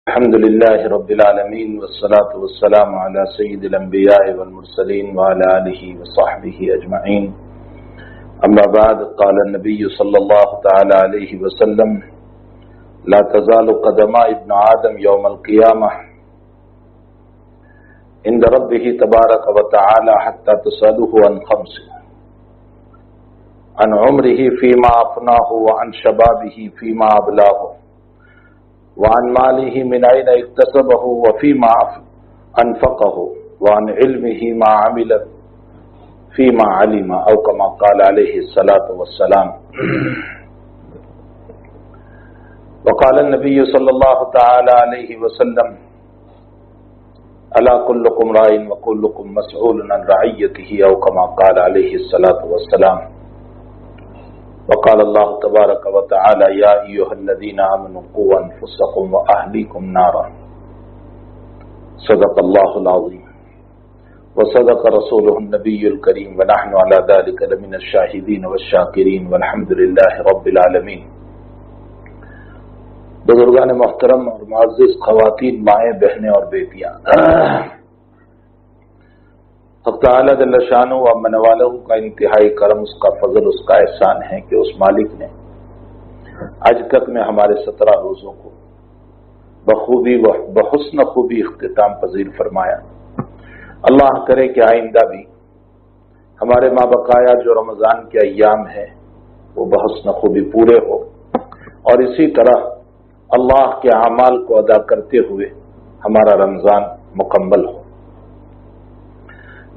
الحمد لله رب العالمين والصلاة والسلام على سيد الأنبياء والمرسلين وعلى آله وصحبه أجمعين. أما بعد، قال النبي صلى الله تعالى عليه وسلم: لا تزال قدم ابن آدم يوم القيامة عند ربه تبارك وتعالى حتى تسأله عن خمس: عن عمره فيما أفناه، وعن شبابه فيما أبلاه، وعن ماله من أين اكتسبه وفيما أنفقه، وعن علمه ما عمل فيما علم، أو كما قال عليه الصلاة والسلام. وقال النبي صلى الله تعالى عليه وسلم: ألا كلكم راع وكلكم مسؤول عن رعيته، أو كما قال عليه الصلاة والسلام. وقال الله تبارك وتعالى: يا أيها الذين آمنوا قوا أنفسكم وأهليكم نارا. صدق الله العظيم وصدق رسوله النبي الكريم، ونحن على ذلك لمن الشاهدين والشاكرين، والحمد لله رب العالمين. بزرگان محترم اور معزز خواتین، مائیں، بہنیں اور بیٹیاں، حق تعالی جل شانہ و من والہ کا انتہائی کرم، اس کا فضل، اس کا احسان ہے کہ اس مالک نے آج تک میں ہمارے 17 روزوں کو بخوبی و بحسن خوبی اختتام پذیر فرمایا. اللہ کرے کہ آئندہ بھی ہمارے مابقایا جو رمضان کے ایام ہیں وہ بحسن خوبی پورے ہو، اور اسی طرح اللہ کے اعمال کو ادا کرتے ہوئے ہمارا رمضان مکمل ہو.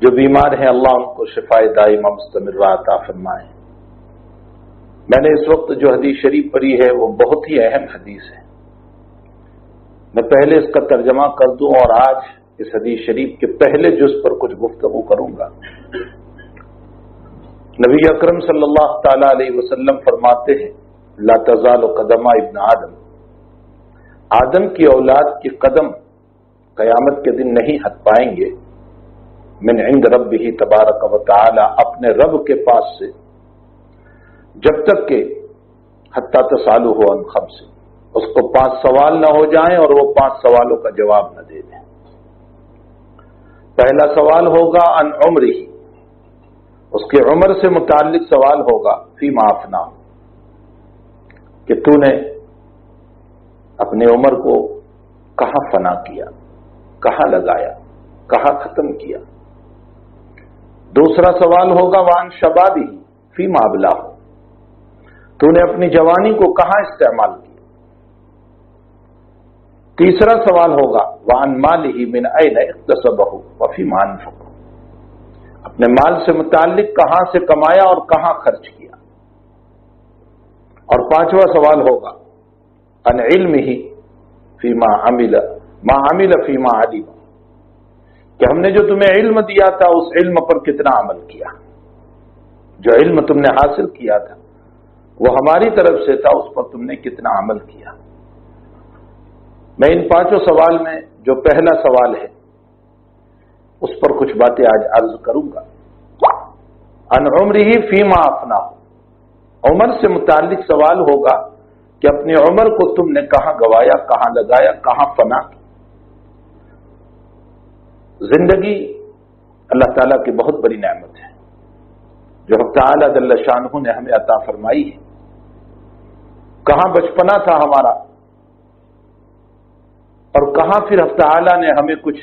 جو بیمار ہیں اللہ ان کو شفائے دائمہ مستمرہ عطا فرمائے. میں نے اس وقت جو حدیث شریف پڑھی ہے وہ بہت ہی اہم حدیث ہے. میں پہلے اس کا ترجمہ کر دوں اور آج اس حدیث شریف کے پہلے جز پر کچھ گفتگو کروں گا. نبی اکرم صلی اللہ تعالی علیہ وسلم فرماتے ہیں: لا تزال قدم ابن آدم، آدم کی اولاد کی قدم قیامت کے دن نہیں ہٹ پائیں گے، من عند ربہ تبارک و تعالی، اپنے رب کے پاس سے، جب تک کہ حتی تسالہ عن خمس، اس کو 5 سوال نہ ہو جائیں اور وہ 5 سوالوں کا جواب نہ دے دیں. پہلا سوال ہوگا عن عمرہ، اس کی عمر سے متعلق سوال ہوگا، فیما افنا، کہ تو نے اپنی عمر کو کہاں فنا کیا، کہاں لگایا، کہاں ختم کیا. دوسرا سوال ہوگا وان شبابی فیما ابلاہ، تو نے اپنی جوانی کو کہاں استعمال کیا. تیسرا سوال ہوگا وان مالہ من این اکتسبہ وفیما انفقہ، اپنے مال سے متعلق کہاں سے کمایا اور کہاں خرچ کیا. اور پانچواں سوال ہوگا ان علمہ فیما عمل ما عمل فیما علم، کہ ہم نے جو تمہیں علم دیا تھا اس علم پر کتنا عمل کیا. جو علم تم نے حاصل کیا تھا وہ ہماری طرف سے تھا، اس پر تم نے کتنا عمل کیا. میں ان 5 سوال میں جو پہلا سوال ہے اس پر کچھ باتیں آج عرض کروں گا. ان عمرہ فیما افنا، عمر سے متعلق سوال ہوگا کہ اپنی عمر کو تم نے کہاں گوایا، کہاں لگایا، کہاں فنا کی. زندگی اللہ تعالیٰ کی بہت بڑی نعمت ہے جو حق تعالیٰ جل شانہ نے ہمیں عطا فرمائی ہے. کہاں بچپنا تھا ہمارا، اور کہاں پھر حق تعالیٰ نے ہمیں کچھ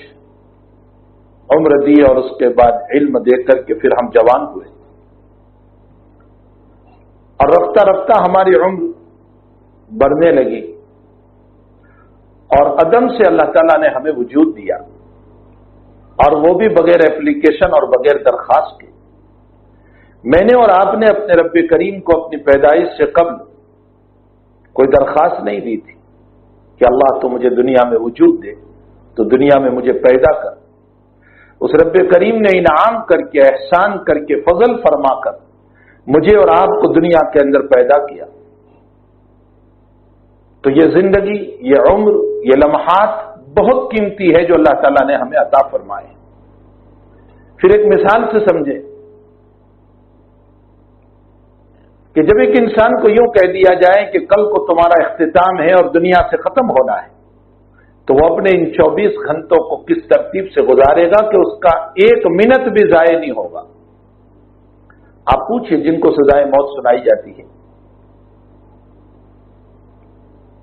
عمر دی اور اس کے بعد علم دے کر کے پھر ہم جوان ہوئے، اور رفتہ رفتہ ہماری عمر بڑھنے لگی، اور عدم سے اللہ تعالیٰ نے ہمیں وجود دیا، اور وہ بھی بغیر اپلیکیشن اور بغیر درخواست کے. میں نے اور آپ نے اپنے رب کریم کو اپنی پیدائش سے قبل کوئی درخواست نہیں دی تھی کہ اللہ تو مجھے دنیا میں وجود دے، تو دنیا میں مجھے پیدا کر. اس رب کریم نے انعام کر کے، احسان کر کے، فضل فرما کر مجھے اور آپ کو دنیا کے اندر پیدا کیا. تو یہ زندگی، یہ عمر، یہ لمحات بہت قیمتی ہے جو اللہ تعالیٰ نے ہمیں عطا فرمائے. پھر ایک مثال سے سمجھیں کہ جب ایک انسان کو یوں کہہ دیا جائے کہ کل کو تمہارا اختتام ہے اور دنیا سے ختم ہونا ہے، تو وہ اپنے ان 24 گھنٹوں کو کس ترتیب سے گزارے گا کہ اس کا 1 منٹ بھی ضائع نہیں ہوگا؟ آپ پوچھئے جن کو سزائے موت سنائی جاتی ہے،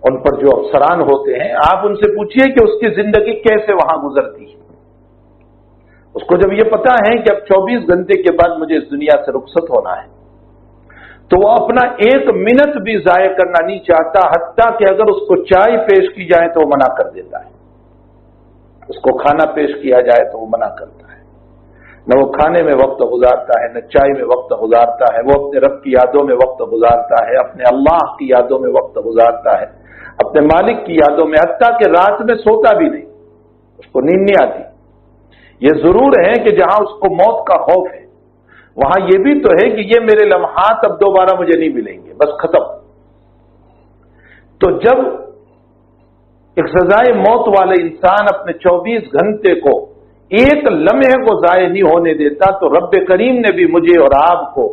ان پر جو افسران ہوتے ہیں، آپ ان سے پوچھئے کہ اس کی زندگی کیسے وہاں گزرتی ہے۔ اس کو جب یہ پتا ہے کہ اب 24 گھنٹے کے بعد مجھے اس دنیا سے رخصت ہونا ہے، تو وہ اپنا 1 منٹ بھی ضائع کرنا نہیں چاہتا، حتیٰ کہ اگر اس کو چائے پیش کی جائے تو وہ منع کر دیتا ہے، اس کو کھانا پیش کیا جائے تو وہ منع کرتا ہے۔ نہ وہ کھانے میں وقت گزارتا ہے، نہ چائے میں وقت گزارتا ہے، وہ اپنے رب کی یادوں میں وقت گزارتا ہے، اپنے اللہ کی یادوں میں وقت گزارتا ہے، اپنے مالک کی یادوں میں، حتیٰ کہ رات میں سوتا بھی نہیں، اس کو نیند نہیں آتی۔ یہ ضرور ہے کہ جہاں اس کو موت کا خوف ہے، وہاں یہ بھی تو ہے کہ یہ میرے لمحات اب دوبارہ مجھے نہیں ملیں گے، بس ختم۔ تو جب ایک سزائے موت والے انسان اپنے 24 گھنٹے کو 1 لمحے کو ضائع نہیں ہونے دیتا، تو رب کریم نے بھی مجھے اور آپ کو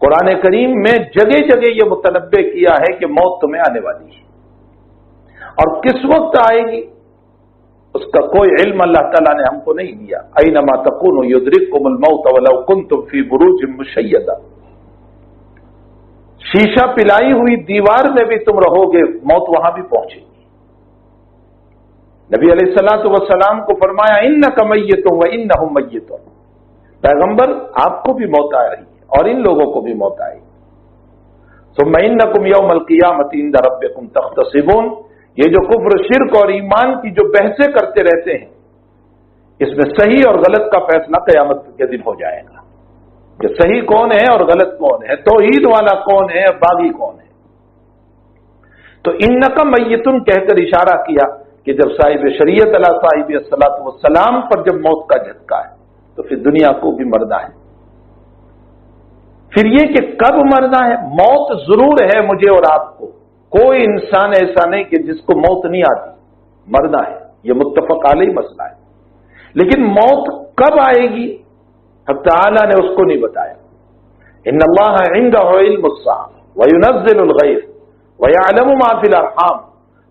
قرآن کریم میں جگہ جگہ یہ متنبع کیا ہے کہ موت تمہیں آنے والی ہے، اور کس وقت آئے گی اس کا کوئی علم اللہ تعالیٰ نے ہم کو نہیں دیا۔ اینما تکونوا یدرککم الموت ولو کنتم فی بروج مشیدہ، شیشہ پلائی ہوئی دیوار میں بھی تم رہو گے، موت وہاں بھی پہنچے گی۔ نبی علیہ الصلوۃ والسلام کو فرمایا انک میت وانہم میتون، پیغمبر آپ کو بھی موت آ رہی ہے اور ان لوگوں کو بھی موت آئے گی۔ ثم انکم یوم القیامۃ عند ربکم تختصمون، یہ جو کفر شرک اور ایمان کی جو بحثیں کرتے رہتے ہیں، اس میں صحیح اور غلط کا فیصلہ قیامت کے دن ہو جائے گا کہ صحیح کون ہے اور غلط کون ہے، توحید والا کون ہے اور باغی کون ہے۔ تو انک میتن کہہ کر اشارہ کیا کہ جب صاحب شریعت علی صاحب الصلاۃ والسلام پر جب موت کا جھٹکا ہے تو پھر دنیا کو بھی مرنا ہے۔ پھر یہ کہ کب مرنا ہے، موت ضرور ہے مجھے اور آپ کو، کوئی انسان ایسا نہیں کہ جس کو موت نہیں آتی، مرنا ہے، یہ متفق علیہ مسئلہ ہے، لیکن موت کب آئے گی حق تعالی نے اس کو نہیں بتایا۔ ان اللہ عنده علم الساعة وينزل الغيث ويعلم ما في الارحام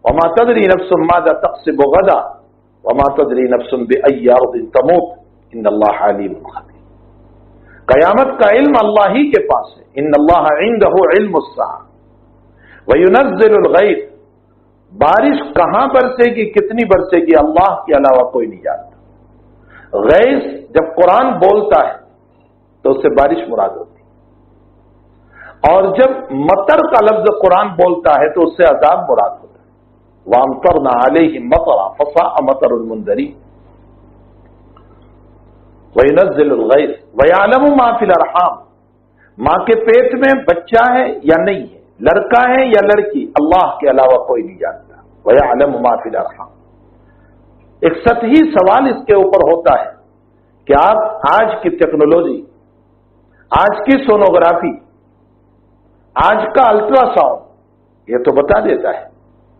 وما تدري نفس ماذا تكسب غدا وما تدري نفس بأي ارض تموت ان اللہ علیم خبیر۔ قیامت کا علم اللہ ہی کے پاس ہے، ان اللہ عنده علم الساعة وَيُنَزِّلُ الْغَيْثَ، بارش کہاں برسے گی، کتنی برسے گی، اللہ کے علاوہ کوئی نہیں جانتا۔ غیث جب قرآن بولتا ہے تو اس سے بارش مراد ہوتی ہے، اور جب مطر کا لفظ قرآن بولتا ہے تو اس سے عذاب مراد ہوتا ہے۔ وَأَمْطَرْنَا عَلَيْهِمْ مَطَرًا فَسَاءَ مَطَرُ الْمُنذَرِينَ۔ وَيُنَزِّلُ الْغَيْثَ وَيَعْلَمُ مَا فِي الْأَرْحَامِ، ماں کے پیٹ میں بچہ ہے یا نہیں ہے، لڑکا ہے یا لڑکی، اللہ کے علاوہ کوئی نہیں جانتا۔ وَيَعْلَمُ مَا فِي الْأَرْحَامِ۔ ایک سطحی سوال اس کے اوپر ہوتا ہے کہ آپ آج کی ٹیکنالوجی، آج کی سونوگرافی، آج کا الٹرا ساؤنڈ یہ تو بتا دیتا ہے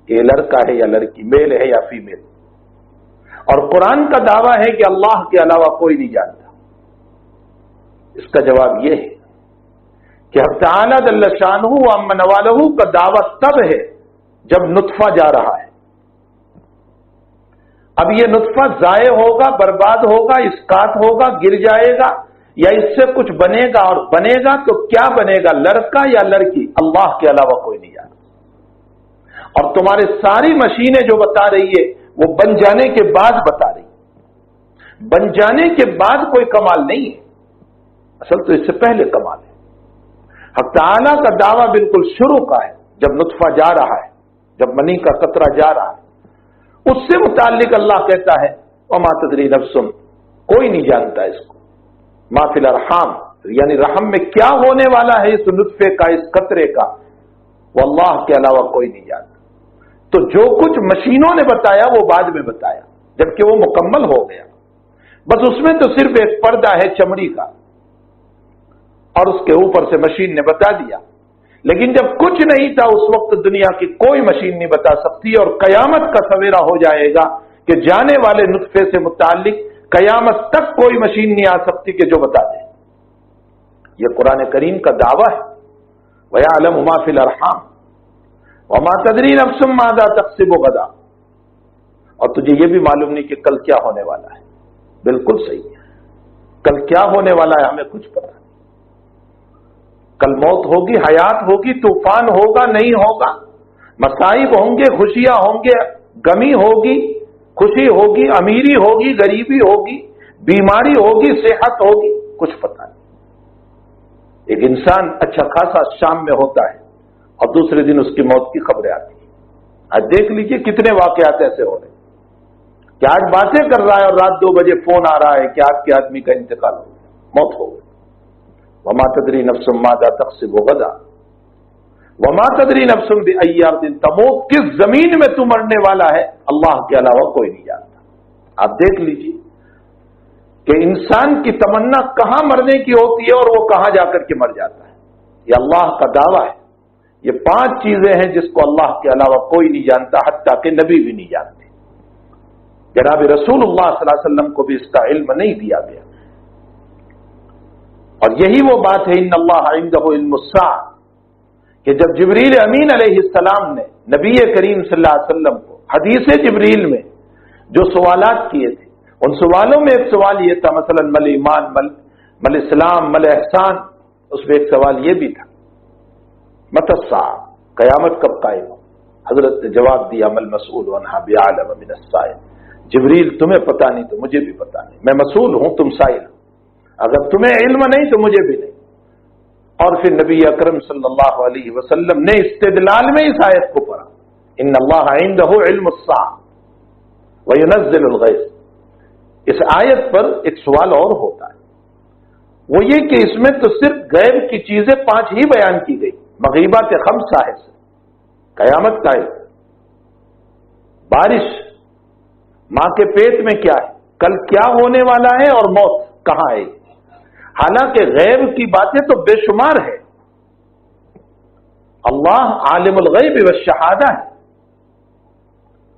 کہ یہ لڑکا ہے یا لڑکی، میل ہے یا فیمیل، اور قرآن کا دعویٰ ہے کہ اللہ کے علاوہ کوئی نہیں جانتا۔ اس کا جواب یہ ہے کہ حق تعالی جل شانہ و عم نوالہ کا دعویٰ تب ہے جب نطفہ جا رہا ہے۔ اب یہ نطفہ ضائع ہوگا، برباد ہوگا، اسقاط ہوگا، گر جائے گا، یا اس سے کچھ بنے گا، اور بنے گا تو کیا بنے گا، لڑکا یا لڑکی، اللہ کے علاوہ کوئی نہیں جانتا۔ اور تمہارے ساری مشینیں جو بتا رہی ہے وہ بن جانے کے بعد بتا رہی ہے، بن جانے کے بعد کوئی کمال نہیں ہے، اصل تو اس سے پہلے کمال ہے۔ حق تعالیٰ کا دعویٰ بالکل شروع کا ہے، جب نطفہ جا رہا ہے، جب منی کا قطرہ جا رہا ہے، اس سے متعلق اللہ کہتا ہے وما تدری نفس، کوئی نہیں جانتا اس کو، ما فی الارحام، یعنی رحم میں کیا ہونے والا ہے اس نطفے کا، اس قطرے کا، وہ اللہ کے علاوہ کوئی نہیں جانتا۔ تو جو کچھ مشینوں نے بتایا وہ بعد میں بتایا جبکہ وہ مکمل ہو گیا، بس اس میں تو صرف ایک پردہ ہے چمڑی کا، اور اس کے اوپر سے مشین نے بتا دیا، لیکن جب کچھ نہیں تھا اس وقت دنیا کی کوئی مشین نہیں بتا سکتی، اور قیامت کا سویرا ہو جائے گا کہ جانے والے نطفے سے متعلق قیامت تک کوئی مشین نہیں آ سکتی کہ جو بتا دے۔ یہ قرآن کریم کا دعویٰ ہے، وَيَعْلَمُ مَا فِي الْأَرْحَامِ وَمَا تَدْرِي نَفْسٌ مَاذَا تَكْسِبُ غَدًا، اور تجھے یہ بھی معلوم نہیں کہ کل کیا ہونے والا ہے۔ بالکل صحیح ہے، کل کیا ہونے والا ہے ہمیں کچھ پتہ نہیں۔ کل موت ہوگی، حیات ہوگی، طوفان ہوگا، نہیں ہوگا، مصائب ہوں گے، خوشیاں ہوں گے، غمی ہوگی، خوشی ہوگی، امیری ہوگی، غریبی ہوگی، بیماری ہوگی، صحت ہوگی، کچھ پتہ نہیں۔ ایک انسان اچھا خاصا شام میں ہوتا ہے اور دوسرے دن اس کی موت کی خبریں آتی ہیں۔ آج دیکھ لیجئے کتنے واقعات ایسے ہو رہے ہیں کہ آج باتیں کر رہا ہے اور رات 2 بجے فون آ رہا ہے کہ آپ کے آدمی کا انتقال ہو گیا، موت ہو گئی۔ وما تدری نفس ماذا تکسب غدا وما تدری نفس بأی ارض تموت، کس زمین میں تو مرنے والا ہے اللہ کے علاوہ کوئی نہیں جانتا۔ آپ دیکھ لیجئے کہ انسان کی تمنا کہاں مرنے کی ہوتی ہے اور وہ کہاں جا کر کے مر جاتا ہے۔ یہ اللہ کا دعویٰ ہے۔ یہ 5 چیزیں ہیں جس کو اللہ کے علاوہ کوئی نہیں جانتا، حتیٰ کہ نبی بھی نہیں جانتے۔ جناب رسول اللہ صلی اللہ علیہ وسلم کو بھی اس کا علم نہیں دیا گیا، اور یہی وہ بات ہے ان اللہ عنده علم الساعہ کہ جب جبریل امین علیہ السلام نے نبی کریم صلی اللہ علیہ وسلم کو حدیث جبریل میں جو سوالات کیے تھے، ان سوالوں میں ایک سوال یہ تھا، مثلا مل ایمان، مل اسلام، مل احسان، اس میں ایک سوال یہ بھی تھا متی الساعہ، قیامت کب قائم ہو؟ حضرت نے جواب دیا مل مسئول عنہا بعلم من السائل، جبریل تمہیں پتہ نہیں تو مجھے بھی پتہ نہیں، میں مسئول ہوں، تم سائل ہو، اگر تمہیں علم نہیں تو مجھے بھی نہیں۔ اور پھر نبی اکرم صلی اللہ علیہ وسلم نے استدلال میں اس آیت کو پڑھا، ان اللہ عنده علم الساعہ وینزل الغیث۔ اس آیت پر ایک سوال اور ہوتا ہے، وہ یہ کہ اس میں تو صرف غیب کی چیزیں 5 ہی بیان کی گئی، مغیبات 5 ہے، قیامت کا علم، بارش، ماں کے پیٹ میں کیا ہے، کل کیا ہونے والا ہے، اور موت کہاں ہے۔ حالانکہ غیب کی باتیں تو بے شمار ہے، اللہ عالم الغیب والشہادہ ہے،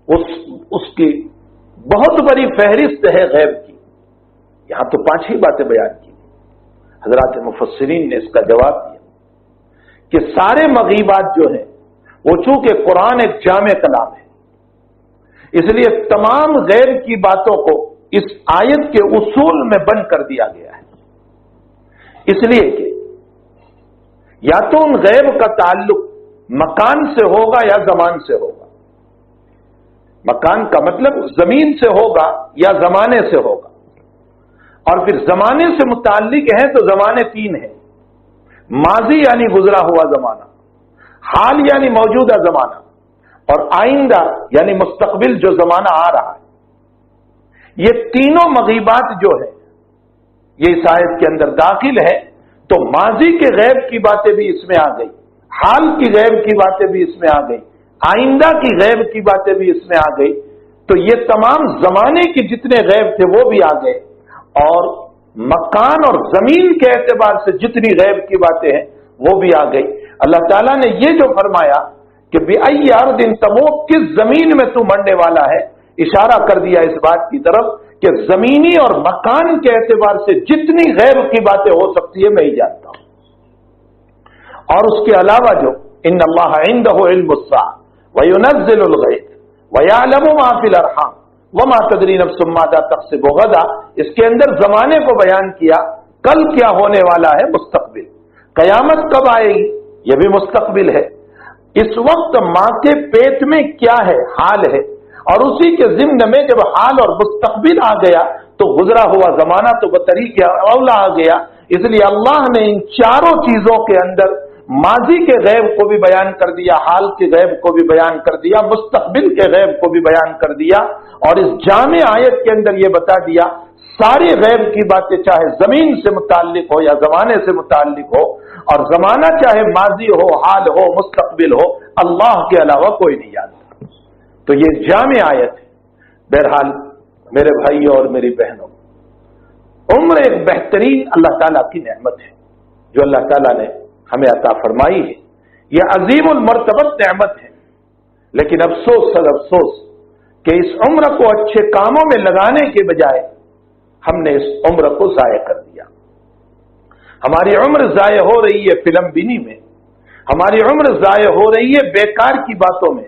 اس کی بہت بڑی فہرست ہے غیب کی، یہاں تو 5 ہی باتیں بیان کی۔ حضرات مفسرین نے اس کا جواب دیا کہ سارے مغیبات جو ہیں وہ چونکہ قرآن ایک جامع کلام ہے، اس لیے تمام غیب کی باتوں کو اس آیت کے اصول میں بند کر دیا گیا ہے، اس لیے کہ یا تو ان غیب کا تعلق مکان سے ہوگا یا زمان سے ہوگا۔ مکان کا مطلب زمین سے ہوگا یا زمانے سے ہوگا، اور پھر زمانے سے متعلق ہیں تو زمانے 3 ہیں، ماضی یعنی گزرا ہوا زمانہ، حال یعنی موجودہ زمانہ، اور آئندہ یعنی مستقبل جو زمانہ آ رہا ہے۔ یہ تینوں مغیبات جو ہے یہ اس آیت کے اندر داخل ہے، تو ماضی کے غیب کی باتیں بھی اس میں آ گئی، حال کی غیب کی باتیں بھی اس میں آ گئی، آئندہ کی غیب کی باتیں بھی اس میں آ گئی، تو یہ تمام زمانے کے جتنے غیب تھے وہ بھی آ گئے، اور مکان اور زمین کے اعتبار سے جتنی غیب کی باتیں ہیں وہ بھی آ گئی۔ اللہ تعالیٰ نے یہ جو فرمایا کہ بِأَيِّ أَرْضٍ تَمُوتُ، کس زمین میں تو مرنے والا ہے، اشارہ کر دیا اس بات کی طرف کہ زمینی اور مکان کے اعتبار سے جتنی غیب کی باتیں ہو سکتی ہے میں ہی جانتا ہوں۔ اور اس کے علاوہ جو ان اللہ عنده علم الساعة وينزل الغیث ويعلم ما في الارحام وما تدری نفس ماذا تکسب غدا، اس کے اندر زمانے کو بیان کیا، کل کیا ہونے والا ہے، مستقبل، قیامت کب آئے گی یہ بھی مستقبل ہے، اس وقت ماں کے پیٹ میں کیا ہے، حال ہے، اور اسی کے ضمن میں جب حال اور مستقبل آ گیا تو گزرا ہوا زمانہ تو بطریق اولا آ گیا۔ اس لیے اللہ نے ان چاروں چیزوں کے اندر ماضی کے غیب کو بھی بیان کر دیا، حال کے غیب کو بھی بیان کر دیا، مستقبل کے غیب کو بھی بیان کر دیا، اور اس جامع آیت کے اندر یہ بتا دیا ساری غیب کی باتیں چاہے زمین سے متعلق ہو یا زمانے سے متعلق ہو، اور زمانہ چاہے ماضی ہو، حال ہو، مستقبل ہو، اللہ کے علاوہ کوئی نہیں جانتا۔ تو یہ جامع آیت ہے۔ بہرحال میرے بھائیوں اور میری بہنوں، عمر ایک بہترین اللہ تعالیٰ کی نعمت ہے جو اللہ تعالیٰ نے ہمیں عطا فرمائی ہے، یہ عظیم المرتبت نعمت ہے، لیکن افسوس سر افسوس کہ اس عمر کو اچھے کاموں میں لگانے کے بجائے ہم نے اس عمر کو ضائع کر دیا۔ ہماری عمر ضائع ہو رہی ہے فلم بینی میں، ہماری عمر ضائع ہو رہی ہے بیکار کی باتوں میں،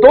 2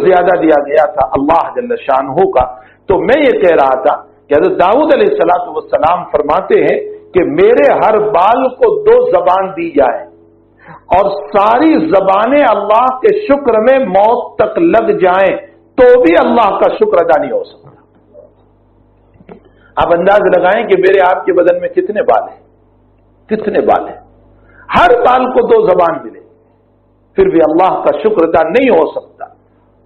زیادہ دیا گیا تھا اللہ جل شانہ کا۔ تو میں یہ کہہ رہا تھا کہ حضرت داؤد علیہ السلام فرماتے ہیں کہ میرے ہر بال کو 2 زبان دی جائے اور ساری زبانیں اللہ کے شکر میں موت تک لگ جائیں تو بھی اللہ کا شکر ادا نہیں ہو سکتا۔ آپ انداز لگائیں کہ میرے آپ کے بدن میں کتنے بال ہیں، کتنے بال ہیں، ہر بال کو 2 زبان ملے پھر بھی اللہ کا شکر ادا نہیں ہو سکتا،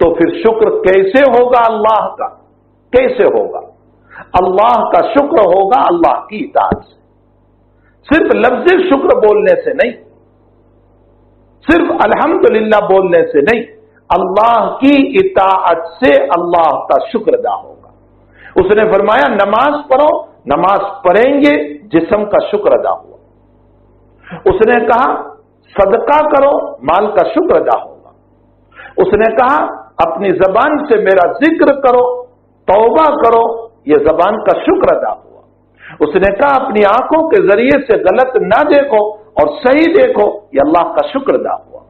تو پھر شکر کیسے ہوگا اللہ کا؟ کیسے ہوگا؟ اللہ کا شکر ہوگا اللہ کی اطاعت سے، صرف لفظ شکر بولنے سے نہیں، صرف الحمدللہ بولنے سے نہیں، اللہ کی اطاعت سے اللہ کا شکر ادا ہوگا۔ اس نے فرمایا نماز پڑھو، نماز پڑھیں گے جسم کا شکر ادا ہوا۔ اس نے کہا صدقہ کرو، مال کا شکر ادا ہوگا۔ اس نے کہا اپنی زبان سے میرا ذکر کرو، توبہ کرو، یہ زبان کا شکر ادا ہوا۔ اس نے کہا اپنی آنکھوں کے ذریعے سے غلط نہ دیکھو اور صحیح دیکھو، یہ اللہ کا شکر ادا ہوا۔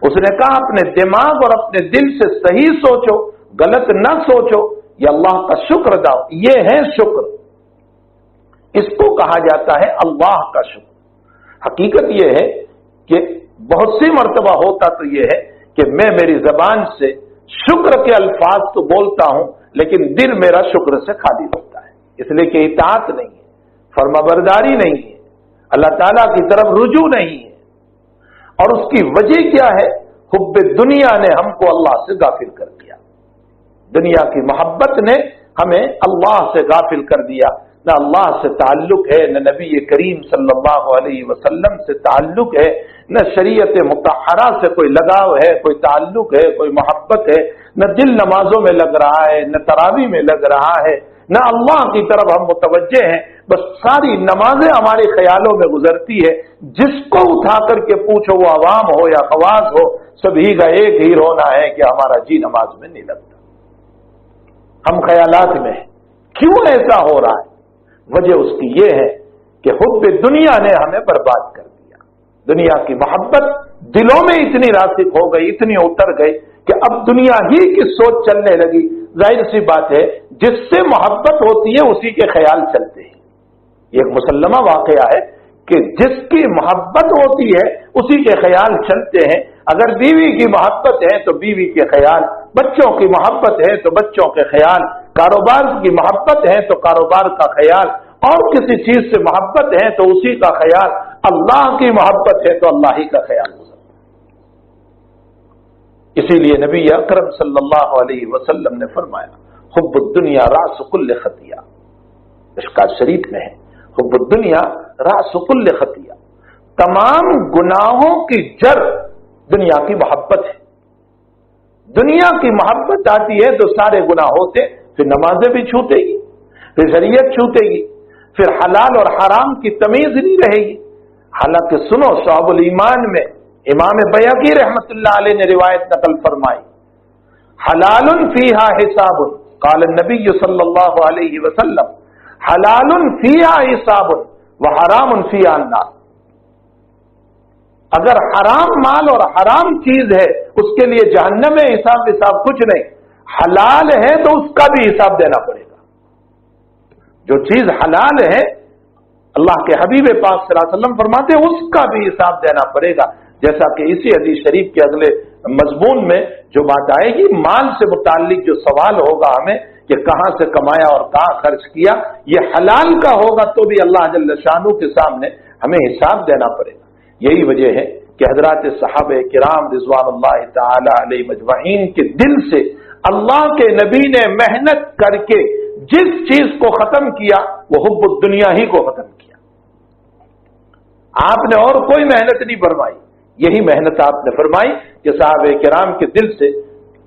اس نے کہا اپنے دماغ اور اپنے دل سے صحیح سوچو، غلط نہ سوچو، یہ اللہ کا شکر ادا ہوا۔ یہ ہے شکر، اس کو کہا جاتا ہے اللہ کا شکر۔ حقیقت یہ ہے کہ بہت سی مرتبہ ہوتا تو یہ ہے کہ میں میری زبان سے شکر کے الفاظ تو بولتا ہوں لیکن دل میرا شکر سے خالی ہوتا ہے، اس لیے کہ اطاعت نہیں ہے، فرمانبرداری نہیں ہے، اللہ تعالیٰ کی طرف رجوع نہیں ہے۔ اور اس کی وجہ کیا ہے؟ حب دنیا نے ہم کو اللہ سے غافل کر دیا، دنیا کی محبت نے ہمیں اللہ سے غافل کر دیا۔ نہ اللہ سے تعلق ہے، نہ نبی کریم صلی اللہ علیہ وسلم سے تعلق ہے، نہ شریعت مطہرہ سے کوئی لگاؤ ہے، کوئی تعلق ہے، کوئی محبت ہے، نہ دل نمازوں میں لگ رہا ہے، نہ تراویح میں لگ رہا ہے، نہ اللہ کی طرف ہم متوجہ ہیں۔ بس ساری نمازیں ہمارے خیالوں میں گزرتی ہے، جس کو اٹھا کر کے پوچھو، وہ عوام ہو یا خواص ہو، سبھی کا ایک ہی رونا ہے کہ ہمارا جی نماز میں نہیں لگتا، ہم خیالات میں ہیں۔ کیوں ایسا ہو رہا ہے؟ وجہ اس کی یہ ہے کہ حب دنیا نے ہمیں برباد کر دیا۔ دنیا کی محبت دلوں میں اتنی راسخ ہو گئی، اتنی اتر گئی کہ اب دنیا ہی کی سوچ چلنے لگی۔ ظاہر سی بات ہے جس سے محبت ہوتی ہے اسی کے خیال چلتے ہیں، یہ ایک مسلمہ واقعہ ہے کہ جس کی محبت ہوتی ہے اسی کے خیال چلتے ہیں۔ اگر بیوی کی محبت ہے تو بیوی کے خیال، بچوں کی محبت ہے تو بچوں کے خیال، کاروبار کی محبت ہے تو کاروبار کا خیال، اور کسی چیز سے محبت ہے تو اسی کا خیال، اللہ کی محبت ہے تو اللہ ہی کا خیال ہو سکتا ہے۔ اسی لیے نبی اکرم صلی اللہ علیہ وسلم نے فرمایا حب الدنیا راس کل خطیہ، مشکات شریف میں ہے حب الدنیا راس کل خطیہ، تمام گناہوں کی جڑ دنیا کی محبت ہے۔ دنیا کی محبت آتی ہے تو سارے گناہ ہوتے، پھر نمازیں بھی چھوٹے گی، پھر شریعت چھوٹے گی، پھر حلال اور حرام کی تمیز نہیں رہے گی۔ حالانکہ سنو شعب الایمان میں امام بیہقی رحمت اللہ علیہ نے روایت نقل فرمائی، حلال فیہا حساب، قال النبی صلی اللہ علیہ وسلم حلال فیہا حساب وحرام فیہا النار۔ اگر حرام مال اور حرام چیز ہے اس کے لیے جہنم میں حساب کچھ نہیں، حلال ہے تو اس کا بھی حساب دینا پڑے گا۔ جو چیز حلال ہے اللہ کے حبیب پاک صلی اللہ علیہ وسلم فرماتے ہیں اس کا بھی حساب دینا پڑے گا، جیسا کہ اسی حدیث شریف کے اگلے مضمون میں جو بات آئے گی، مال سے متعلق جو سوال ہوگا ہمیں کہ کہاں سے کمایا اور کہاں خرچ کیا، یہ حلال کا ہوگا تو بھی اللہ جل شانہ کے سامنے ہمیں حساب دینا پڑے گا۔ یہی وجہ ہے کہ حضرات صحابہ کرام رضوان اللہ تعالی علیہ مجمعین کے دل سے اللہ کے نبی نے محنت کر کے جس چیز کو ختم کیا وہ حب الدنیا ہی کو ختم کیا۔ آپ نے اور کوئی محنت نہیں فرمائی، یہی محنت آپ نے فرمائی کہ صحابہ کرام کے دل سے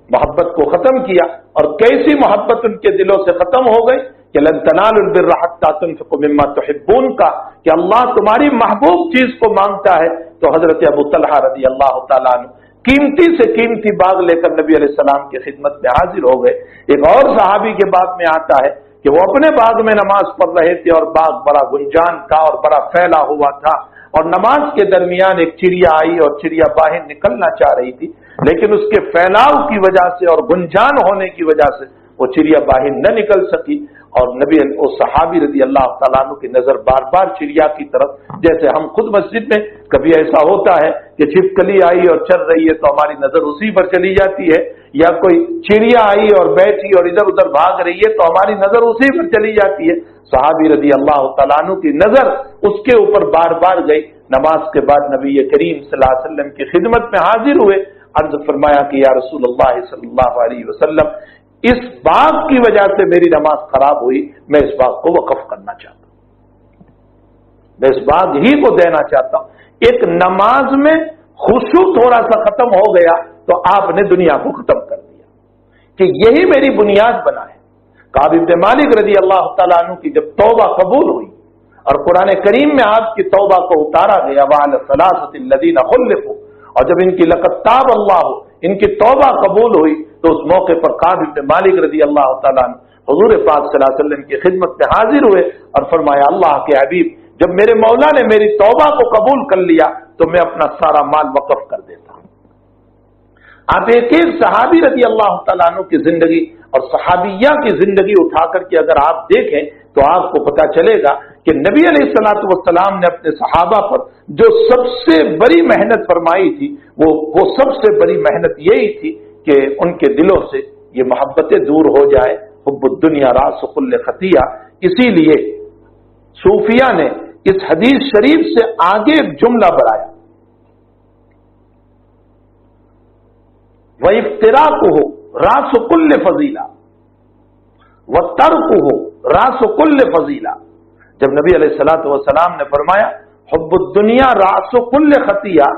محبت کو ختم کیا۔ اور کیسی محبت ان کے دلوں سے ختم ہو گئی کہ لن تنالوا البر حتى تنفقوا مما تحبون کا، کہ اللہ تمہاری محبوب چیز کو مانگتا ہے۔ تو حضرت ابو طلحہ رضی اللہ تعالیٰ عنہ قیمتی سے قیمتی باغ لے کر نبی علیہ السلام کی خدمت میں حاضر ہو گئے۔ ایک اور صحابی کے باغ میں آتا ہے کہ وہ اپنے باغ میں نماز پڑھ رہے تھے اور باغ بڑا گنجان تھا اور بڑا پھیلا ہوا تھا۔ اور نماز کے درمیان ایک چڑیا آئی اور چڑیا باہر نکلنا چاہ رہی تھی، لیکن اس کے پھیلاؤ کی وجہ سے اور گنجان ہونے کی وجہ سے وہ چڑیا باہر نہ نکل سکی، اور نبی اور صحابی رضی اللہ تعالیٰ عنہ کی نظر بار بار چڑیا کی طرف، جیسے ہم خود مسجد میں کبھی ایسا ہوتا ہے کہ چھپکلی آئی اور چل رہی ہے تو ہماری نظر اسی پر چلی جاتی ہے، یا کوئی چڑیا آئی اور بیٹھی اور ادھر ادھر بھاگ رہی ہے تو ہماری نظر اسی پر چلی جاتی ہے۔ صحابی رضی اللہ تعالیٰ عنہ کی نظر اس کے اوپر بار بار گئی۔ نماز کے بعد نبی کریم صلی اللہ علیہ وسلم کی خدمت میں حاضر ہوئے، عرض فرمایا کہ یا رسول اللہ صلی اللہ علیہ وسلم، اس باغ کی وجہ سے میری نماز خراب ہوئی، میں اس باغ کو وقف کرنا چاہتا ہوں، میں اس باغ ہی کو دینا چاہتا ہوں۔ ایک نماز میں خشوع تھوڑا سا ختم ہو گیا تو آپ نے دنیا کو ختم کر دیا، کہ یہی میری بنیاد بنا ہے۔ کعب بن مالک رضی اللہ تعالیٰ عنہ کی جب توبہ قبول ہوئی اور قرآن کریم میں آپ کی توبہ کو اتارا گیا، وعلی الثلاثۃ الذین خلفوا، اور جب ان کی لقد تاب اللہ، ان کی توبہ قبول ہوئی، تو اس موقع پر کعب بن مالک رضی اللہ تعالیٰ عنہ حضور پاک صلی اللہ علیہ وسلم کی خدمت میں حاضر ہوئے اور فرمایا، اللہ کے حبیب، جب میرے مولا نے میری توبہ کو قبول کر لیا تو میں اپنا سارا مال وقف کر دیتا ہوں۔ آپ ایک ایک صحابی رضی اللہ تعالیٰ عنہ کی زندگی اور صحابیہ کی زندگی اٹھا کر کے اگر آپ دیکھیں تو آپ کو پتا چلے گا کہ نبی علیہ الصلوۃ والسلام نے اپنے صحابہ پر جو سب سے بڑی محنت فرمائی تھی، وہ سب سے بڑی محنت یہی تھی کہ ان کے دلوں سے یہ محبتیں دور ہو جائے۔ حب الدنیا راس کل خطیہ، اسی لیے صوفیہ نے اس حدیث شریف سے آگے ایک جملہ بڑھایا، وَإِفْتِرَاقُهُ رَاسُ كُلِّ فَضِيلَةٍ وَتَرْكُهُ رَاسُ كُلِّ فَضِيلَةٍ۔ جب نبی علیہ الصلوۃ والسلام نے فرمایا حب الدنیا راس کل خطیہ،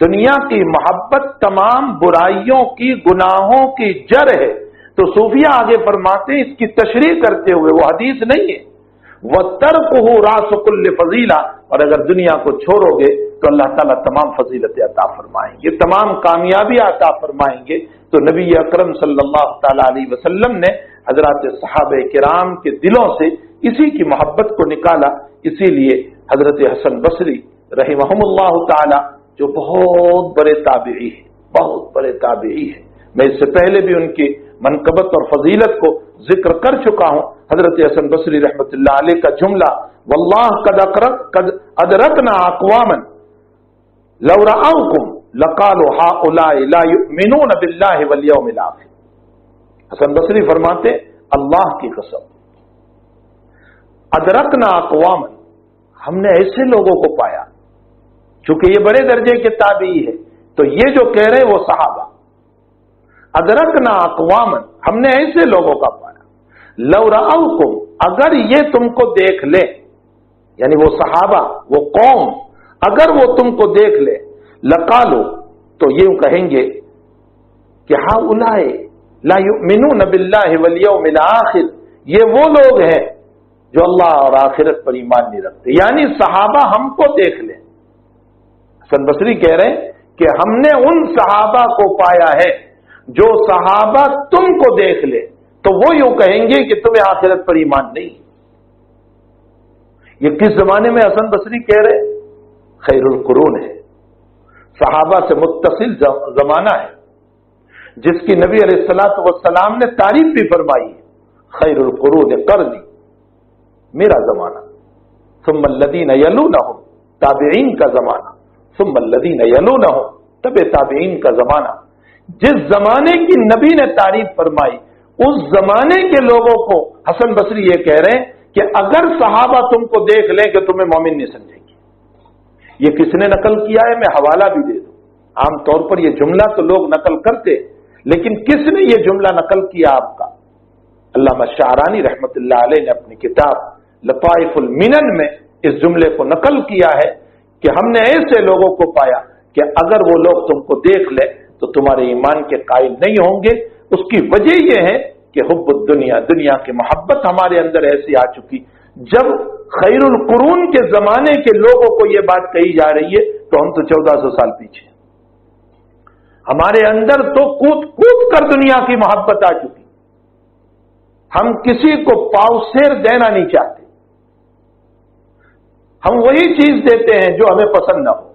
دنیا کی محبت تمام برائیوں کی، گناہوں کی جڑ ہے، تو صوفیہ آگے فرماتے ہیں اس کی تشریح کرتے ہوئے، وہ حدیث نہیں ہے، وَتَرْكُهُ رَاسُ كُلِّ فَضِيلَةٍ، اور اگر دنیا کو چھوڑو گے تو اللہ تعالیٰ تمام فضیلتیں عطا فرمائیں گے، تمام کامیابی عطا فرمائیں گے۔ تو نبی اکرم صلی اللہ تعالی علیہ وسلم نے حضرات صحابہ کرام کے دلوں سے اسی کی محبت کو نکالا۔ اسی لیے حضرت حسن بصری رحمہم اللہ تعالی، جو بہت بڑے تابعی ہیں، بہت بڑے تابعی ہیں، میں اس سے پہلے بھی ان کی منقبت اور فضیلت کو ذکر کر چکا ہوں۔ حضرت حسن بصری رحمۃ اللہ علیہ کا جملہ، واللہ قد ادرکنا اقواما لو رأوکم لقالوا هؤلاء لا يؤمنون باللہ والیوم الآخر۔ حسن بصری فرماتے اللہ کی قسم، ادرکنا اقواما، ہم نے ایسے لوگوں کو پایا، چونکہ یہ بڑے درجے کے تابعی ہے تو یہ جو کہہ رہے وہ صحابہ، ادرکنا اقواما، ہم نے ایسے لوگوں کا پایا، لو رأوکم، اگر یہ تم کو دیکھ لے، یعنی وہ صحابہ، وہ قوم اگر وہ تم کو دیکھ لے، لقالو، تو یہ کہیں گے کہ ہؤلاء لا یؤمنون باللہ والیوم الآخر، یہ وہ لوگ ہیں جو اللہ اور آخرت پر ایمان نہیں رکھتے، یعنی صحابہ ہم کو دیکھ لیں۔ حسن بصری کہہ رہے ہیں کہ ہم نے ان صحابہ کو پایا ہے جو صحابہ تم کو دیکھ لے تو وہ یوں کہیں گے کہ تمہیں آخرت پر ایمان نہیں۔ یہ کس زمانے میں حسن بصری کہہ رہے؟ خیر القرون ہے، صحابہ سے متصل زمانہ ہے، جس کی نبی علیہ الصلوۃ والسلام نے تعریف بھی فرمائی ہے، خیر القرون قرنی، میرا زمانہ، ثم الذین یلونہم، تابعین کا زمانہ، ثم الذین یلونہم، تب تابعین کا زمانہ۔ جس زمانے کی نبی نے تعریف فرمائی اس زمانے کے لوگوں کو حسن بصری یہ کہہ رہے ہیں کہ اگر صحابہ تم کو دیکھ لیں کہ تمہیں مومن نہیں سمجھیں گے۔ یہ کس نے نقل کیا ہے؟ میں حوالہ بھی دے دوں۔ عام طور پر یہ جملہ تو لوگ نقل کرتے، لیکن کس نے یہ جملہ نقل کیا آپ کا؟ علامہ شعرانی رحمت اللہ علیہ نے اپنی کتاب لطائف المنن میں اس جملے کو نقل کیا ہے کہ ہم نے ایسے لوگوں کو پایا کہ اگر وہ لوگ تم کو دیکھ لے تو تمہارے ایمان کے قائل نہیں ہوں گے۔ اس کی وجہ یہ ہے کہ حب الدنیا، دنیا کی محبت ہمارے اندر ایسی آ چکی۔ جب خیر القرون کے زمانے کے لوگوں کو یہ بات کہی جا رہی ہے تو ہم تو 1400 سال پیچھے، ہمارے اندر تو کود کود کر دنیا کی محبت آ چکی، ہم کسی کو پاؤ سیر دینا نہیں چاہتے۔ ہم وہی چیز دیتے ہیں جو ہمیں پسند نہ ہو،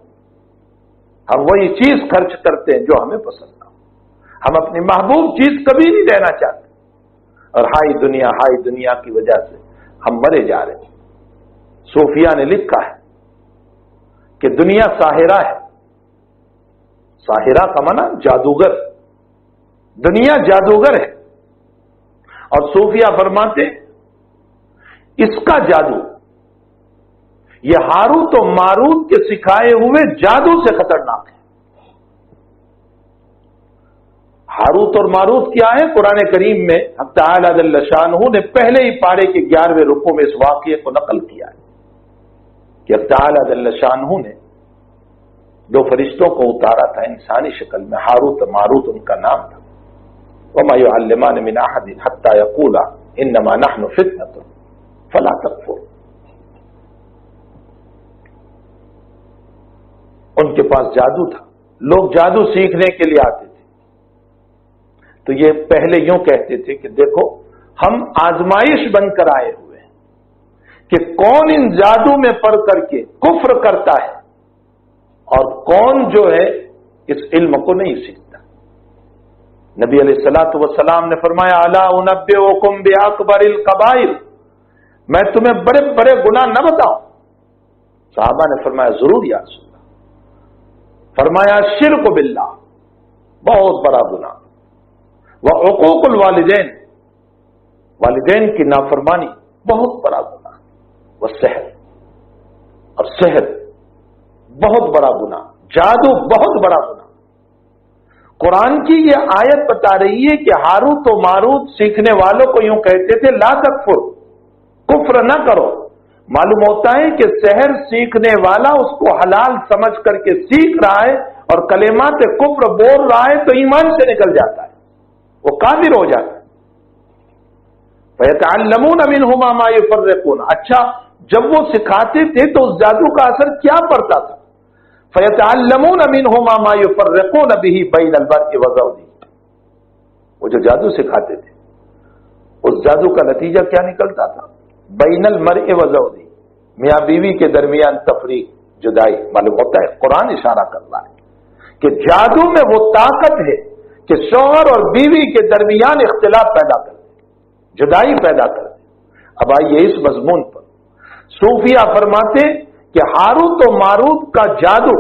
ہم وہی چیز خرچ کرتے ہیں جو ہمیں پسند نہ ہو، ہم اپنی محبوب چیز کبھی نہیں دینا چاہتے، اور ہائی دنیا کی وجہ سے ہم مرے جا رہے ہیں۔ صوفیہ نے لکھا ہے کہ دنیا ساحرہ ہے، ساحرہ کا معنی جادوگر، دنیا جادوگر ہے، اور صوفیہ فرماتے اس کا جادو یہ ہاروت و ماروت کے سکھائے ہوئے جادو سے خطرناک ہے۔ ہاروت اور ماروت کیا ہے؟ قرآن کریم میں حق تعالی جل شانہ نے پہلے ہی پارے کے 11ویں رکوع میں اس واقعے کو نقل کیا ہے کہ حق تعالی جل شانہ نے دو فرشتوں کو اتارا تھا انسانی شکل میں، ہاروت و ماروت ان کا نام تھا۔ وما يعلمان من احد حتى يقولا انما نحن فتنة فلا تکفر۔ ان کے پاس جادو تھا، لوگ جادو سیکھنے کے لیے آتے تھے، تو یہ پہلے یوں کہتے تھے کہ دیکھو ہم آزمائش بن کر آئے ہوئے ہیں کہ کون ان جادو میں پڑھ کر کے کفر کرتا ہے اور کون جو ہے اس علم کو نہیں سیکھتا۔ نبی علیہ الصلوۃ والسلام نے فرمایا الا انبئکم باکبر الکبائر، میں تمہیں بڑے بڑے گناہ نہ بتاؤں؟ صحابہ نے فرمایا ضرور یا رسول اللہ۔ فرمایا شرک باللہ، بہت بڑا گناہ، وعقوق الوالدین، والدین کی نافرمانی بہت بڑا گناہ، والسحر، اور سحر بہت بڑا گناہ، جادو بہت بڑا گناہ۔ قرآن کی یہ آیت بتا رہی ہے کہ ہاروت و ماروت سیکھنے والوں کو یوں کہتے تھے لا تکفر، کفر نہ کرو۔ معلوم ہوتا ہے کہ سحر سیکھنے والا اس کو حلال سمجھ کر کے سیکھ رہا ہے اور کلمات کفر بول رہا ہے تو ایمان سے نکل جاتا ہے، وہ کافر ہو جاتا ہے۔ فَيَتَعَلَّمُونَ مِنْهُمَا مَا يُفَرِّقُونَ، اچھا جب وہ سکھاتے تھے تو اس جادو کا اثر کیا پڑتا تھا؟ فَيَتَعَلَّمُونَ مِنْهُمَا مَا يُفَرِّقُونَ بِهِ بَيْنَ الْمَرْءِ وَزَوْجِهِ، وہ جو جادو سکھاتے تھے اس جادو کا نتیجہ کیا نکلتا تھا؟ بین المرء وزوجہ، میاں بیوی کے درمیان تفریق، جدائی۔ معلوم ہوتا ہے قرآن اشارہ کر رہا ہے کہ جادو میں وہ طاقت ہے کہ شوہر اور بیوی کے درمیان اختلاف پیدا کر دے، جدائی پیدا کر دے۔ اب آئیے اس مضمون پر صوفیہ فرماتے کہ ہاروت و ماروت کا جادو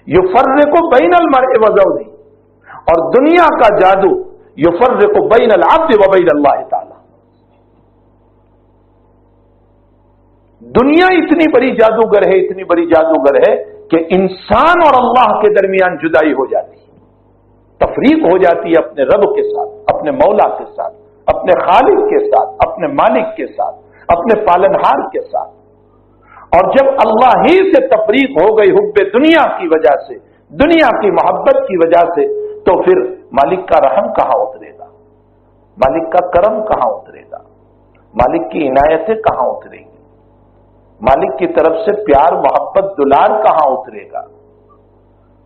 یفرق بین المرء وزوجہ، اور دنیا کا جادو یفرق بین العبد وبین اللہ تعالی۔ دنیا اتنی بڑی جادوگر ہے، اتنی بڑی جادوگر ہے کہ انسان اور اللہ کے درمیان جدائی ہو جاتی ہے، تفریق ہو جاتی ہے اپنے رب کے ساتھ، اپنے مولا کے ساتھ، اپنے خالق کے ساتھ، اپنے مالک کے ساتھ، اپنے پالنہار کے ساتھ۔ اور جب اللہ ہی سے تفریق ہو گئی حب دنیا کی وجہ سے، دنیا کی محبت کی وجہ سے، تو پھر مالک کا رحم کہاں اترے گا؟ مالک کا کرم کہاں اترے گا؟ مالک کی عنایتیں کہاں اترے گی؟ مالک کی طرف سے پیار محبت دلار کہاں اترے گا؟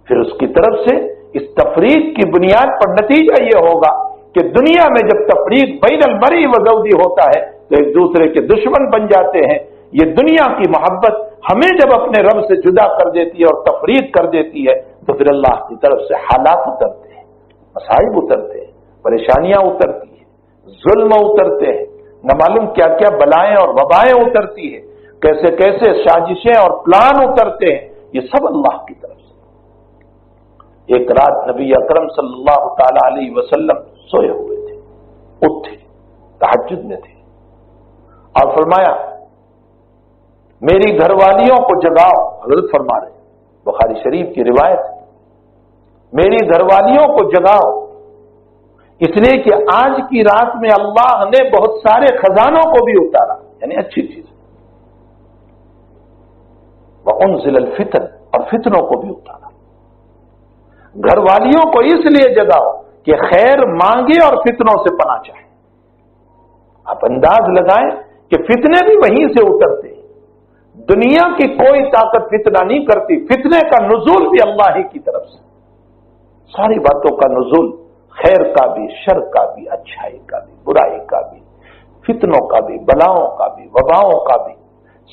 پھر اس کی طرف سے اس تفریق کی بنیاد پر نتیجہ یہ ہوگا کہ دنیا میں جب تفریق بین المرء وزوجہ ہوتا ہے تو ایک دوسرے کے دشمن بن جاتے ہیں۔ یہ دنیا کی محبت ہمیں جب اپنے رب سے جدا کر دیتی ہے اور تفریق کر دیتی ہے تو پھر اللہ کی طرف سے حالات اترتے ہیں، مصائب اترتے ہیں، پریشانیاں اترتی ہیں، ظلم اترتے ہیں، نہ معلوم کیا کیا بلائیں اور وبائیں اترتی ہیں، کیسے کیسے سازشیں اور پلان اترتے ہیں، یہ سب اللہ کی طرف سے۔ ایک رات نبی اکرم صلی اللہ تعالی علیہ وسلم سوئے ہوئے تھے، اٹھے، تہجد میں تھے، اور فرمایا میری گھر والیوں کو جگاؤ۔ حضرت فرما رہے، بخاری شریف کی روایت ہے، میری گھر والیوں کو جگاؤ، اس لیے کہ آج کی رات میں اللہ نے بہت سارے خزانوں کو بھی اتارا، یعنی اچھی چیز، وَأُنزِلَ الْفِتْنَ، اور فتنوں کو بھی اتارا۔ گھر والیوں کو اس لیے جگاؤ کہ خیر مانگے اور فتنوں سے پناہ چاہے۔ آپ انداز لگائیں کہ فتنے بھی وہیں سے اترتے ہیں، دنیا کی کوئی طاقت فتنہ نہیں کرتی، فتنے کا نزول بھی اللہ ہی کی طرف سے، ساری باتوں کا نزول، خیر کا بھی، شر کا بھی، اچھائی کا بھی، برائی کا بھی، فتنوں کا بھی، بلاؤں کا بھی، وباؤں کا بھی،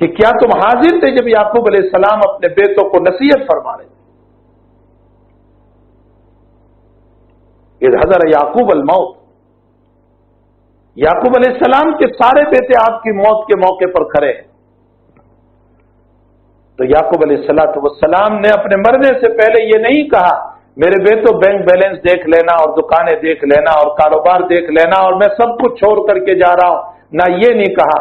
کہ کیا تم حاضر تھے جب یعقوب علیہ السلام اپنے بیٹوں کو نصیحت فرما رہے تھے؟ اذ حضر یعقوب الموت، یعقوب علیہ السلام کے سارے بیٹے آپ کی موت کے موقع پر کھڑے ہیں، تو یعقوب علیہ السلام نے اپنے مرنے سے پہلے یہ نہیں کہا میرے بیٹوں بینک بیلنس دیکھ لینا اور دکانیں دیکھ لینا اور کاروبار دیکھ لینا اور میں سب کچھ چھوڑ کر کے جا رہا ہوں، نہ یہ نہیں کہا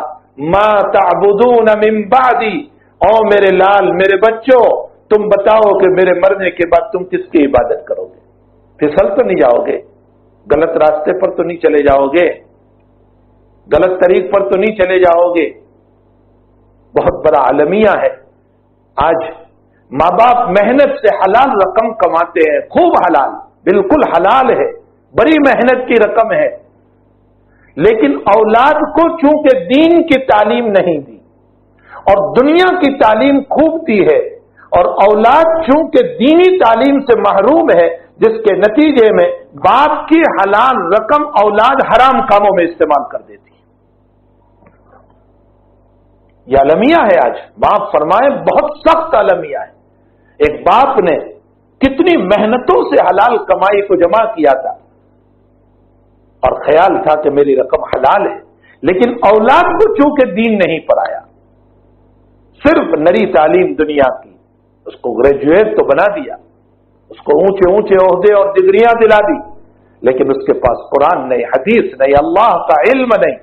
ما تعبدون من بعدی، او میرے لال میرے بچوں تم بتاؤ کہ میرے مرنے کے بعد تم کس کی عبادت کرو گے؟ پھسل تو نہیں جاؤ گے، غلط راستے پر تو نہیں چلے جاؤ گے، غلط طریق پر تو نہیں چلے جاؤ گے؟ بہت بڑا المیہ ہے۔ آج ماں باپ محنت سے حلال رقم کماتے ہیں، خوب حلال، بالکل حلال ہے، بڑی محنت کی رقم ہے، لیکن اولاد کو چونکہ دین کی تعلیم نہیں دی اور دنیا کی تعلیم خوب دی ہے، اور اولاد چونکہ دینی تعلیم سے محروم ہے، جس کے نتیجے میں باپ کی حلال رقم اولاد حرام کاموں میں استعمال کر دیتی ہے۔ یہ المیہ ہے آج، باپ فرمائے بہت سخت المیہ ہے۔ ایک باپ نے کتنی محنتوں سے حلال کمائی کو جمع کیا تھا اور خیال تھا کہ میری رقم حلال ہے، لیکن اولاد کو چونکہ دین نہیں پڑھایا، صرف نری تعلیم دنیا کی، اس کو گریجویٹ تو بنا دیا، اس کو اونچے اونچے عہدے اور ڈگریاں دلا دی، لیکن اس کے پاس قرآن نہیں، حدیث نہیں، اللہ کا علم نہیں۔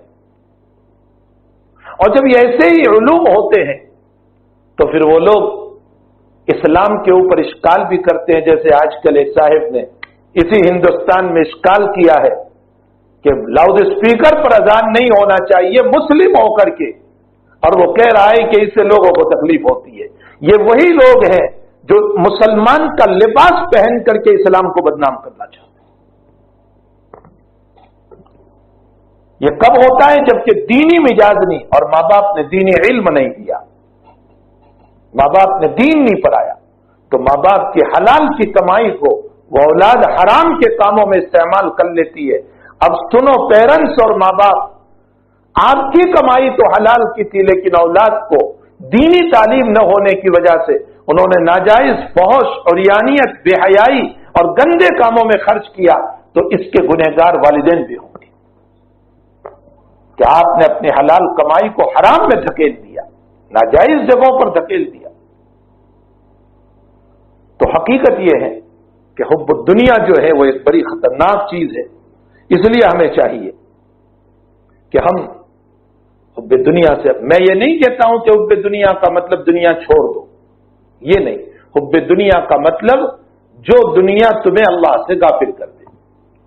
اور جب یہ ایسے ہی علوم ہوتے ہیں تو پھر وہ لوگ اسلام کے اوپر اشکال بھی کرتے ہیں، جیسے آج کل ایک صاحب نے اسی ہندوستان میں اشکال کیا ہے کہ لاؤڈ اسپیکر پر اذان نہیں ہونا چاہیے مسلم ہو کر کے، اور وہ کہہ رہا ہے کہ اس سے لوگوں کو تکلیف ہوتی ہے۔ یہ وہی لوگ ہیں جو مسلمان کا لباس پہن کر کے اسلام کو بدنام کرنا چاہتے ہیں۔ یہ کب ہوتا ہے؟ جبکہ دینی مزاج نہیں اور ماں باپ نے دینی علم نہیں دیا، ماں باپ نے دین نہیں پڑھایا، تو ماں باپ کی حلال کی کمائی کو وہ اولاد حرام کے کاموں میں استعمال کر لیتی ہے۔ اب سنو پیرنٹس اور ماں باپ، آپ کی کمائی تو حلال کی تھی، لیکن اولاد کو دینی تعلیم نہ ہونے کی وجہ سے انہوں نے ناجائز فحش اور یانیت، بے حیائی اور گندے کاموں میں خرچ کیا، تو اس کے گنہگار والدین بھی ہوں گے کہ آپ نے اپنی حلال کمائی کو حرام میں دھکیل دیا، ناجائز جگہوں پر دھکیل دیا۔ تو حقیقت یہ ہے کہ حب الدنیا جو ہے وہ ایک بڑی خطرناک چیز ہے، اس لیے ہمیں چاہیے کہ ہم حب دنیا سے، میں یہ نہیں کہتا ہوں کہ حب دنیا کا مطلب دنیا چھوڑ دو، یہ نہیں، حب دنیا کا مطلب جو دنیا تمہیں اللہ سے غافل کر دے،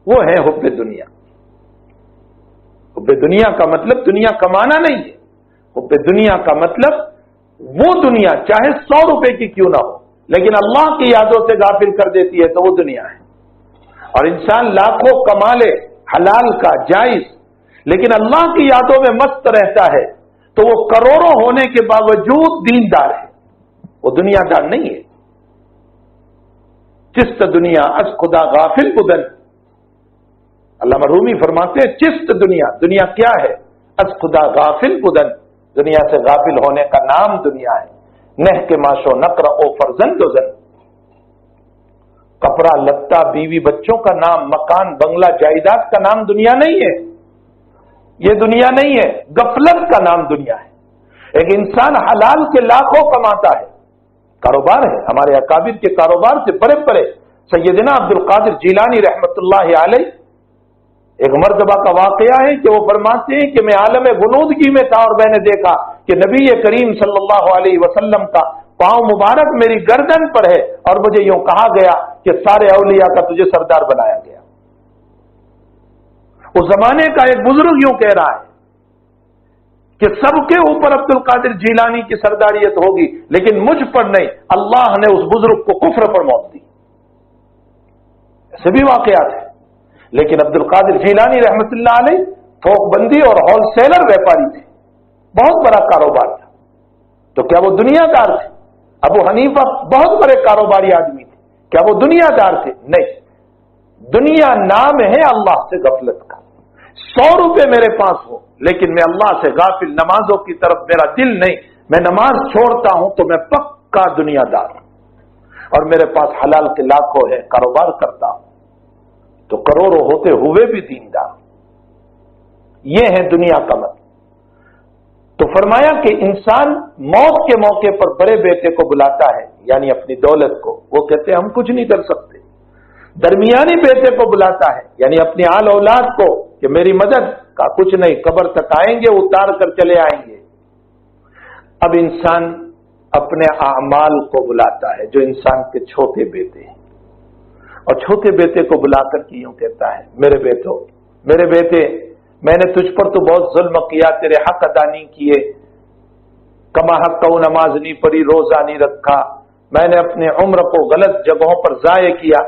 وہ ہے حب دنیا۔ حب دنیا کا مطلب دنیا کمانا نہیں ہے، حب دنیا کا مطلب وہ دنیا چاہے 100 روپے کی کیوں نہ ہو، لیکن اللہ کی یادوں سے غافل کر دیتی ہے، تو وہ دنیا ہے۔ اور انسان لاکھوں کما لے حلال کا جائز، لیکن اللہ کی یادوں میں مست رہتا ہے، تو وہ کروڑوں ہونے کے باوجود دیندار ہے، وہ دنیا دار نہیں ہے۔ چست دنیا از خدا غافل بدن، علامہ رومی فرماتے ہیں چست دنیا، دنیا کیا ہے؟ از خدا غافل بدن، دنیا سے غافل ہونے کا نام دنیا ہے۔ نہ کے معاشو نقر او فرزند و زن، کپڑا لتا بیوی بچوں کا نام، مکان بنگلہ جائیداد کا نام دنیا نہیں ہے، یہ دنیا نہیں ہے، غفلت کا نام دنیا ہے۔ ایک انسان حلال کے لاکھوں کماتا ہے، کاروبار ہے، ہمارے اکابر کے کاروبار سے بڑے بڑے، سیدنا عبد القادر جیلانی رحمت اللہ علیہ، ایک مرتبہ کا واقعہ ہے کہ وہ فرماتے ہیں کہ میں عالم غنودگی میں تھا اور میں نے دیکھا کہ نبی کریم صلی اللہ علیہ وسلم کا پاؤں مبارک میری گردن پر ہے، اور مجھے یوں کہا گیا کہ سارے اولیاء کا تجھے سردار بنایا گیا۔ اس زمانے کا ایک بزرگ یوں کہہ رہا ہے کہ سب کے اوپر عبد القادر جیلانی کی سرداریت ہوگی، لیکن مجھ پر نہیں، اللہ نے اس بزرگ کو کفر پر موت دی۔ ایسے بھی واقعات ہیں، لیکن عبد القادر جیلانی رحمت اللہ علیہ تھوک بندی اور ہول سیلر ویپاری تھے، بہت بڑا کاروبار تھا، تو کیا وہ دنیا دار تھے؟ ابو حنیفہ بہت بڑے کاروباری آدمی تھے، کیا وہ دنیا دار تھے؟ نہیں، دنیا نام ہے اللہ سے غفلت کا۔ 100 روپے میرے پاس ہو لیکن میں اللہ سے غافل، نمازوں کی طرف میرا دل نہیں، میں نماز چھوڑتا ہوں تو میں پکا دنیادار ہوں اور میرے پاس حلال کے لاکھوں ہے، کاروبار کرتا ہوں تو کروڑوں ہوتے ہوئے بھی دیندار ہوں۔ یہ ہے دنیا کا مطلب۔ تو فرمایا کہ انسان موت کے موقع پر بڑے بیٹے کو بلاتا ہے، یعنی اپنی دولت کو، وہ کہتے ہیں ہم کچھ نہیں کر سکتے۔ درمیانی بیٹے کو بلاتا ہے، یعنی اپنی آل اولاد کو، کہ میری مدد کا کچھ نہیں، قبر تک آئیں گے، اتار کر چلے آئیں گے۔ اب انسان اپنے اعمال کو بلاتا ہے، جو انسان کے چھوٹے بیٹے ہیں، اور چھوٹے بیٹے کو بلا کر کے یوں کہتا ہے میرے بیٹو، میرے بیٹے، میں نے تجھ پر تو بہت ظلم کیا، تیرے حق ادا نہیں کیے، کما حق کو نماز نہیں پڑھی، روزہ نہیں رکھا، میں نے اپنے عمر کو غلط جگہوں پر ضائع کیا،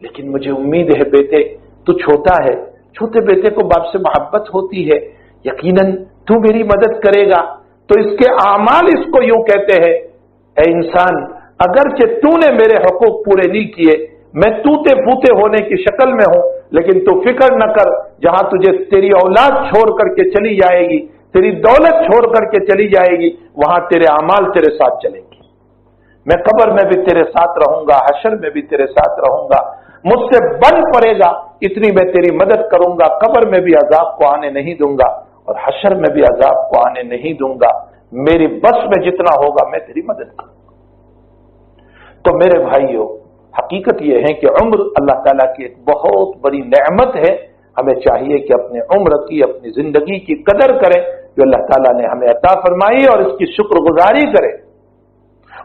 لیکن مجھے امید ہے بیٹے تو چھوٹا ہے، چھوٹے بیٹے کو باپ سے محبت ہوتی ہے، یقیناً تو میری مدد کرے گا۔ تو اس کے اعمال اس کو یوں کہتے ہیں، اے انسان، اگرچہ تو نے میرے حقوق پورے نہیں کیے، میں ٹوٹے پھوٹے ہونے کی شکل میں ہوں، لیکن تو فکر نہ کر، جہاں تجھے تیری اولاد چھوڑ کر کے چلی جائے گی، تیری دولت چھوڑ کر کے چلی جائے گی، وہاں تیرے اعمال تیرے ساتھ چلیں گے، میں قبر میں بھی تیرے ساتھ رہوں گا، حشر میں بھی تیرے ساتھ رہوں گا، مجھ سے بن پڑے گا اتنی میں تیری مدد کروں گا، قبر میں بھی عذاب کو آنے نہیں دوں گا اور حشر میں بھی عذاب کو آنے نہیں دوں گا، میری بس میں جتنا ہوگا میں تیری مدد کروں گا۔ تو میرے بھائیوں، حقیقت یہ ہے کہ عمر اللہ تعالیٰ کی ایک بہت بڑی نعمت ہے، ہمیں چاہیے کہ اپنے عمر کی، اپنی زندگی کی قدر کریں جو اللہ تعالیٰ نے ہمیں عطا فرمائی، اور اس کی شکر گزاری کریں،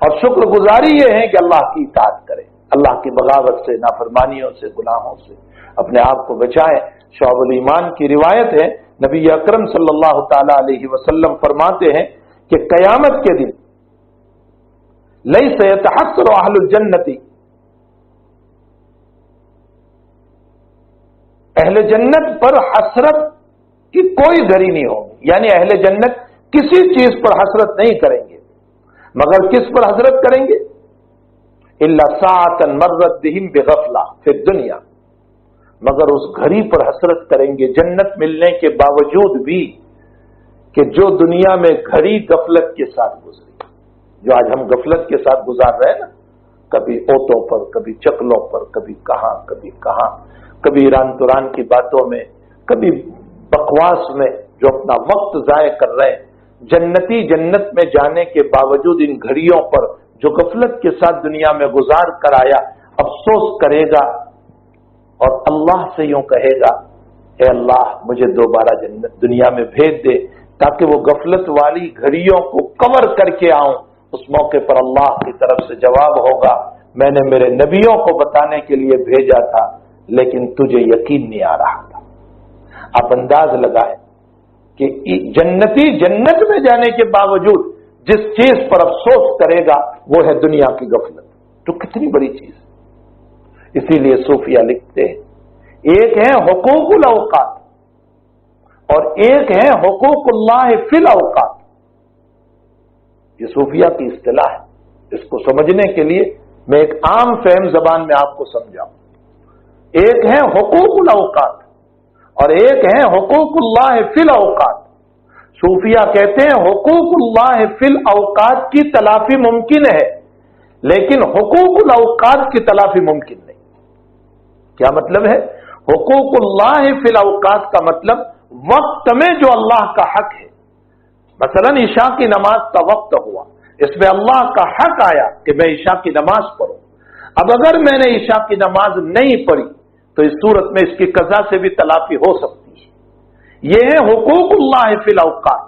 اور شکر گزاری یہ ہے کہ اللہ کی اطاعت کریں، اللہ کی بغاوت سے، نافرمانیوں سے، گناہوں سے اپنے آپ کو بچائیں۔ شعب الایمان کی روایت ہے، نبی اکرم صلی اللہ تعالی علیہ وسلم فرماتے ہیں کہ قیامت کے دن لیس یتحسر اہل الجنت، اہل جنت پر حسرت کی کوئی گھڑی نہیں ہوگی، یعنی اہل جنت کسی چیز پر حسرت نہیں کریں گے، مگر کس پر حسرت کریں گے؟ الا ساعۃ مرت بہم بغفلہ فی الدنیا، مگر اس گھڑی پر حسرت کریں گے جنت ملنے کے باوجود بھی کہ جو دنیا میں گھڑی غفلت کے ساتھ گزری، جو آج ہم غفلت کے ساتھ گزار رہے ہیں نا، کبھی اوٹوں پر، کبھی چکلوں پر، کبھی کہاں، کبھی ایران توران کی باتوں میں، کبھی بکواس میں جو اپنا وقت ضائع کر رہے ہیں، جنتی جنت میں جانے کے باوجود ان گھڑیوں پر جو غفلت کے ساتھ دنیا میں گزار کر آیا، افسوس کرے گا اور اللہ سے یوں کہے گا، اے اللہ مجھے دوبارہ جنت دنیا میں بھیج دے تاکہ وہ غفلت والی گھڑیوں کو کور کر کے آؤں۔ اس موقع پر اللہ کی طرف سے جواب ہوگا، میں نے میرے نبیوں کو بتانے کے لیے بھیجا تھا لیکن تجھے یقین نہیں آ رہا تھا۔ آپ انداز لگائیں کہ جنتی جنت میں جانے کے باوجود جس چیز پر افسوس کرے گا وہ ہے دنیا کی غفلت، تو کتنی بڑی چیز۔ اسی لیے صوفیہ لکھتے ہیں، ایک ہے حقوق الاوقات اور ایک ہے حقوق اللہ فی الاوقات۔ یہ صوفیہ کی اصطلاح ہے، اس کو سمجھنے کے لیے میں ایک عام فہم زبان میں آپ کو سمجھاؤں۔ ایک ہے حقوق الاوقات اور ایک ہے حقوق اللہ فی الاوقات۔ صوفیہ کہتے ہیں حقوق اللہ فی الاوقات کی تلافی ممکن ہے لیکن حقوق الاوقات کی تلافی ممکن نہیں۔ کیا مطلب ہے؟ حقوق اللہ فی الاوقات کا مطلب وقت میں جو اللہ کا حق ہے، مثلا عشاء کی نماز کا وقت ہوا، اس میں اللہ کا حق آیا کہ میں عشاء کی نماز پڑھوں، اب اگر میں نے عشاء کی نماز نہیں پڑھی تو اس صورت میں اس کی قضا سے بھی تلافی ہو سکتی ہے۔ یہ ہے حقوق اللہ فی الاوقات،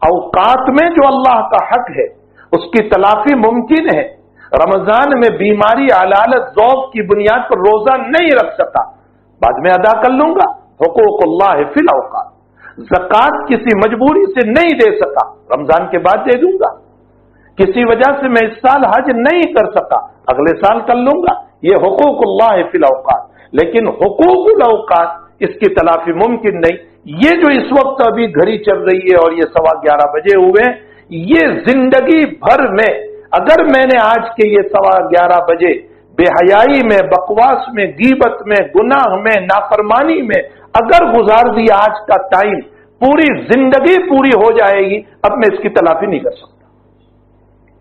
اوقات میں جو اللہ کا حق ہے اس کی تلافی ممکن ہے۔ رمضان میں بیماری، علالت، ذوق کی بنیاد پر روزہ نہیں رکھ سکا، بعد میں ادا کر لوں گا، حقوق اللہ فی الاوقات۔ زکوٰۃ کسی مجبوری سے نہیں دے سکا، رمضان کے بعد دے دوں گا۔ کسی وجہ سے میں اس سال حج نہیں کر سکا، اگلے سال کر لوں گا، یہ حقوق اللہ فی الاوقات۔ لیکن حقوق الاوقات اس کی تلافی ممکن نہیں۔ یہ جو اس وقت ابھی گھڑی چل رہی ہے اور یہ 11:15 بجے ہوئے، یہ زندگی بھر میں اگر میں نے آج کے یہ 11:15 بجے بے حیائی میں، بکواس میں، غیبت میں، گناہ میں، نافرمانی میں اگر گزار دیا آج کا ٹائم، پوری زندگی پوری ہو جائے گی، اب میں اس کی تلافی نہیں کر سکتا۔